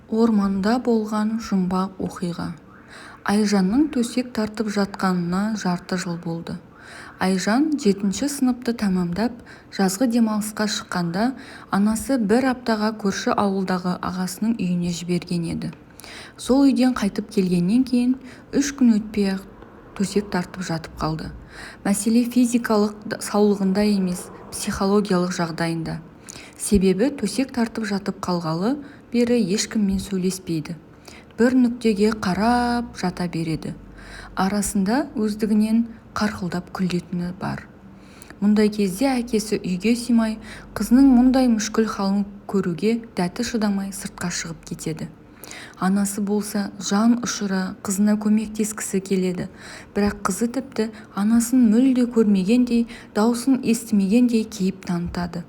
Орманда болған жұмбақ оқиға. Айжанның төсек тартып жатқанына жарты жыл болды. Айжан 7-ші сыныпты тәмамдап, жазғы демалысқа шыққанда анасы бір аптаға көрші ауылдағы ағасының үйіне жіберген еді. Сол үйден қайтып келгеннен кейін 3 күн өтпей-ақ төсек тартып жатып қалды. Мәселе физикалық саулығында емес, психологиялық жағдайында. Себебі төсек тартып жатып қалғалы бері ешкіммен сөйлеспейді. Бір нүктеге қарап жата береді. Арасында өздігінен қарқылдап күлетіні бар. Мұндай кезде әкесі үйге сыймай, қызының мұндай мүшкіл халін көруге дәті шыдамай сыртқа шығып кетеді. Анасы болса жан ұшыра қызына көмектескісі келеді, бірақ қызы тіпті анасын мүлде көрмегендей, даусын естімегендей кейіп танытады.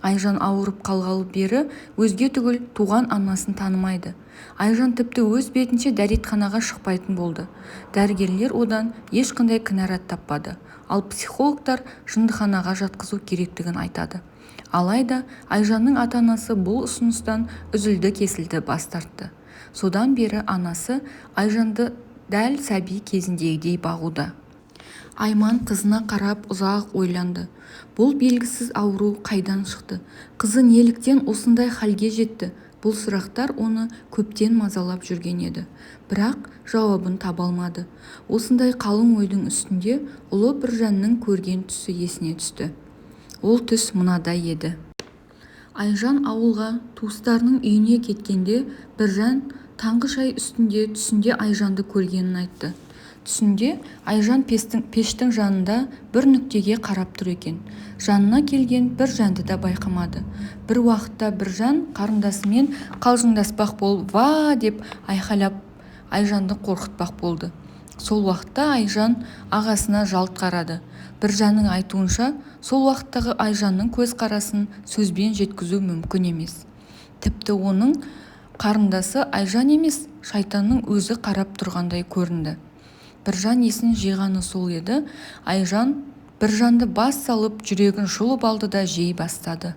Айжан ауырып қалғалы бері өзге түгіл туған анасын танымайды. Айжан тіпті өз бетінше дәретханаға шықпайтын болды. Дәрігерлер одан ешқандай кінәрат таппады, ал психологтар жындыханаға жатқызу керектігін айтады. Алайда Айжанның ата-анасы бұл ұсыныстан үзілді-кесілді бас тартты. Содан бері анасы Айжанды дәл сәби кезіндегідей бағуда. Айман қызына қарап ұзақ ойланды. Бұл белгісіз ауру қайдан шықты? Қызы неліктен осындай халге жетті? Бұл сұрақтар оны көптен мазалап жүрген еді. Бірақ жауабын таба алмады. Осындай қалың ойдың үстінде ұлы Біржанның көрген түсі есіне түсті. Ол түс мынадай еді. Айжан ауылға туыстарының үйіне кеткенде Біржан таңғы шай үстінде түсінде Айжанды көргенін айтты. Түсінде Айжан пештің жанында бір нүктеге қарап тұр екен. Жанына келген Біржанды да байқамады. Бір уақытта Біржан қарындасымен қалжыңдаспақ болып «ва» деп айқайлап Айжанды қорқытпақ болды. Сол уақытта Айжан ағасына жалт қарады. Біржанның айтуынша, сол уақыттағы Айжанның көзқарасын сөзбен жеткізу мүмкін емес. Тіпті оның қарындасы Айжан емес, шайтанның өзі қарап тұрғандай көрінді. Біржан есін жиғаны сол еді. Айжан Біржанды бас салып жүрегін жұлып алды да жей бастады.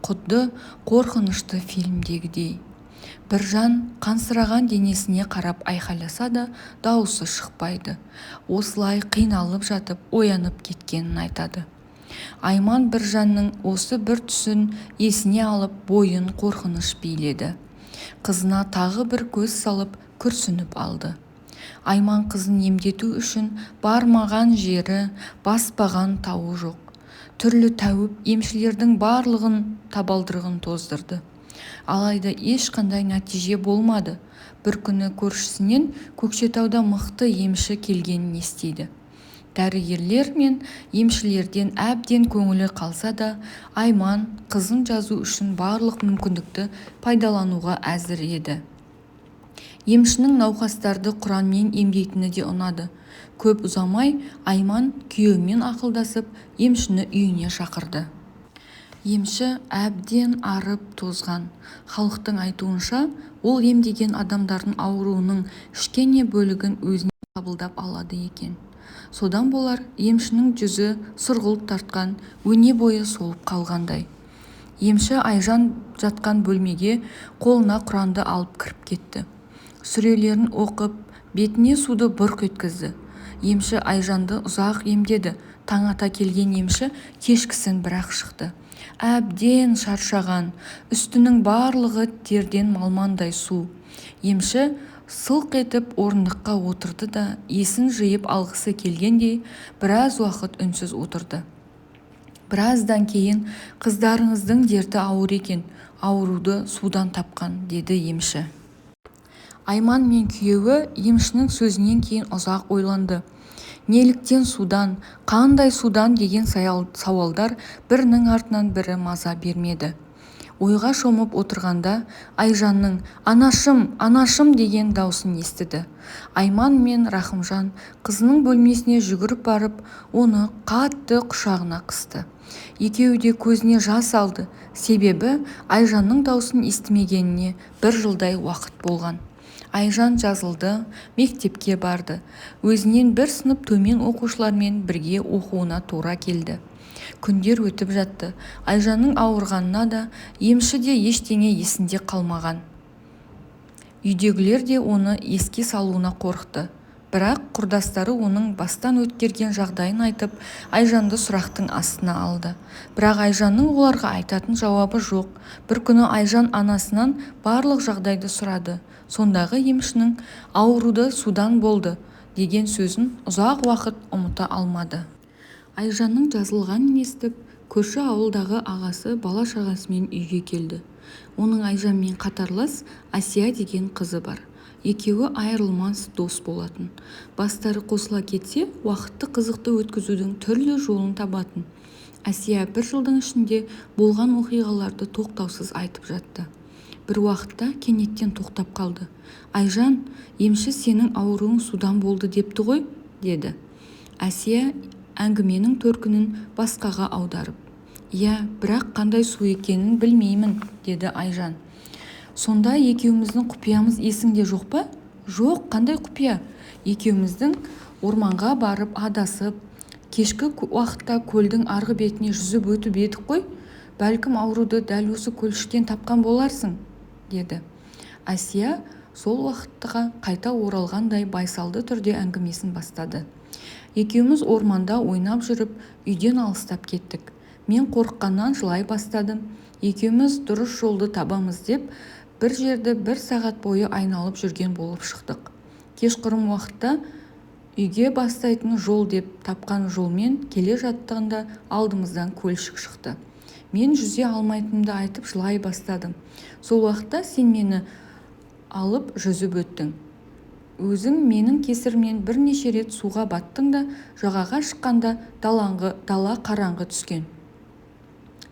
Құдды қорқынышты фильмдегідей. Біржан қансыраған денесіне қарап айқайласа да дауысы шықпайды. Осылай қиналып жатып оянып кеткенін айтады. Айман Біржанның осы бір түсін есіне алып бойын қорқыныш биледі. Қызына тағы бір көз салып күрсініп алды. Айман қызын емдету үшін бармаған жері, баспаған тауы жоқ. Түрлі тәуіп емшілердің барлығын табалдырығын тоздырды. Алайда ешқандай нәтиже болмады. Бір күні көршісінен Көкшетауда мықты емші келгенін естиді. Дәрігерлер мен емшілерден әбден көңілі қалса да, Айман қызын жазу үшін барлық мүмкіндікті пайдалануға әзір еді. Емшінің науқастарды Құранмен емдейтіні де ұнады. Көп ұзамай Айман күйеуімен ақылдасып, емшіні үйіне шақырды. Емші әбден арып тозған. Халықтың айтуынша, ол емдеген адамдардың ауруының кішкене бөлігін өзіне қабылдап алады екен. Содан болар емшінің жүзі сұрғылт тартқан, өне бойы солып қалғандай. Емші Айжан жатқан бөлмеге қолына Құранды алып кіріп кетті. Сүрелерін оқып, бетіне суды бұрқ еткізді. Емші Айжанды ұзақ емдеді. Таң ата келген емші кешкісін бірақ шықты. Әбден шаршаған, үстінің барлығы терден малмандай су. Емші сылқ етіп орындыққа отырды да, есін жиып алғысы келгендей біраз уақыт үнсіз отырды. Біраздан кейін қыздарыңыздың дерті ауыр екен, ауруды судан тапқан, деді емші. Айман мен күйеуі емшінің сөзінен кейін ұзақ ойланды. Неліктен судан, қандай судан деген сауалдар бірінің артынан бірі маза бермеді. Ойға шомып отырғанда Айжанның «Анашым, анашым» деген даусын естіді. Айман мен Рахымжан қызының бөлмесіне жүгіріп барып, оны қатты құшағына қысты. Екеуі де көзіне жас алды, себебі Айжанның даусын естімегеніне 1 жылдай уақыт болған. Айжан жазылды, мектепке барды. Өзінен бір сынып төмен оқушылармен бірге оқуына тура келді. Күндер өтіп жатты. Айжанның ауырғанына да, емші де ештеңе есінде қалмаған. Үйдегілер де оны еске салуына қорықты. Бірақ құрдастары оның бастан өткерген жағдайын айтып, Айжанды сұрақтың астына алды. Бірақ Айжанның оларға айтатын жауабы жоқ. Бір күні Айжан анасынан барлық жағдайды сұрады. Сондағы емшінің ауруды судан болды деген сөзін ұзақ уақыт ұмыта алмады. Айжанның жазылғанын естіп, көрші ауылдағы ағасы бала-шағасымен үйге келді. Оның Айжанмен қатарлас Асия деген қызы бар. Екеуі айырылмас дос болатын. Бастары қосыла кетсе, уақытты қызықты өткізудің түрлі жолын табатын. Асия бір жылдың ішінде болған оқиғаларды тоқтаусыз айтып жатты. Бір уақытта кенеттен тоқтап қалды. Айжан, емші сенің ауруың судан болды депті ғой, деді. Асия әңгіменің төркінін басқаға аударып. Иә, бірақ қандай су екенін білмеймін, деді Айжан. Сонда екеуміздің құпиямыз есіңде жоқ па? Жоқ, қандай құпия? Екеуміздің орманға барып адасып, кешкі уақытта көлдің арғы бетіне жүзіп өтіп едік қой. Бәлкім ауруды дәл осы көлшіктен тапқан боларсың, деді. Асия сол уақытқа қайта оралғандай байсалды түрде әңгімесін бастады. Екеуміз орманда ойнап жүріп, үйден алыстап кеттік. Мен қорыққаннан жылай бастадым. Екеуміз дұрыс жолды табамыз деп, бір жерді 1 сағат бойы айналып жүрген болып шықтық. Кешқұрым уақытта үйге бастайтын жол деп тапқан жолмен келе жаттығында алдымыздан көлшік шықты. Мен жүзе алмайтынымды айтып жылай бастадым. Сол уақытта сен мені алып жүзіп өттің. Өзің менің кесірімнен бірнеше рет суға баттың да, жағаға шыққанда дала қараңғы түскен.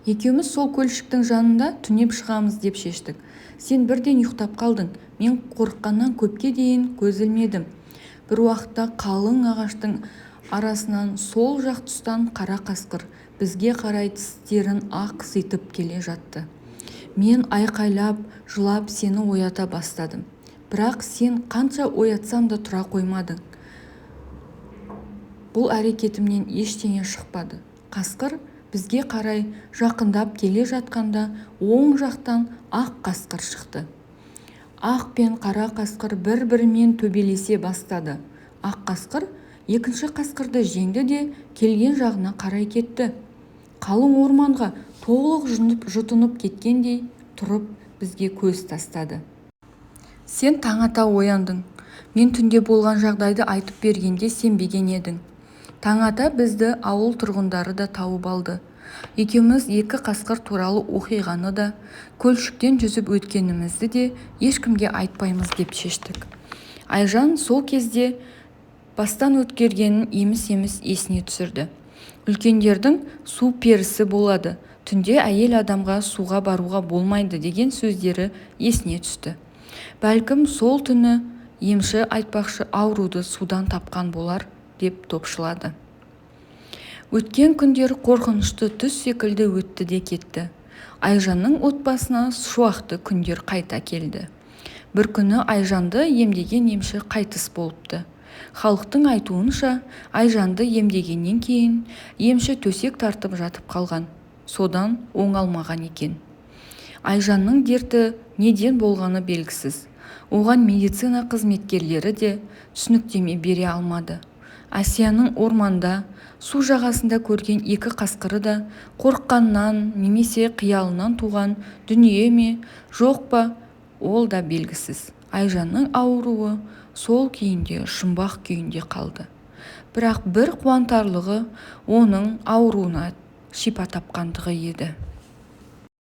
Екеуміз сол көлшіктің жанында түнеп шығамыз деп шештік. Сен бірден ұйықтап қалдың. Мен қорыққаннан көпке дейін көз ілмедім. Бір уақытта қалың ағаштың арасынан сол жақ тұстан қара қасқыр бізге қарай тістерін ақситып келе жатты. Мен айқайлап, жылап сені оята бастадым. Бірақ сен қанша оятсам да тұра қоймадың. Бұл әрекетімнен ештеңе шықпады. Қасқыр бізге қарай жақындап келе жатқанда оң жақтан ақ қасқыр шықты. Ақ пен қара қасқыр бір-бірімен төбелесе бастады. Ақ қасқыр екінші қасқырды жеңді де келген жағына қарай кетті. Қалың орманға толық жұтынып кеткендей тұрып бізге көз тастады. Сен таң ата ояндың. Мен түнде болған жағдайды айтып бергенде сенбеген едің. Таң ата бізді ауыл тұрғындары да тауып алды. Екеуміз 2 қасқыр туралы оқиғаны да, көлшіктен жүзіп өткенімізді де ешкімге айтпаймыз деп шештік. Айжан сол кезде бастан өткергенін еміс-еміс есіне түсірді. Үлкендердің су перісі болады, түнде әйел адамға суға баруға болмайды деген сөздері есіне түсті. Бәлкім сол түні емші айтпақшы ауруды судан тапқан болар деп топшылады. Өткен күндер қорқынышты түс секілді өтті де кетті. Айжанның отбасына шуақты күндер қайта келді. Бір күні Айжанды емдеген емші қайтыс болыпты. Халықтың айтуынша, Айжанды емдегеннен кейін емші төсек тартып жатып қалған. Содан оңалмаған екен. Айжанның дерті неден болғаны белгісіз. Оған медицина қызметкерлері де түсініктеме бере алмады. Асияның орманда, су жағасында көрген 2 қасқыры да қорыққаннан немесе қиялынан туған дүние ме, жоқ па, ол да белгісіз. Айжанның ауруы сол күйінде, жұмбақ күйінде қалды. Бірақ бір қуантарлығы оның ауруына шипа тапқандығы еді.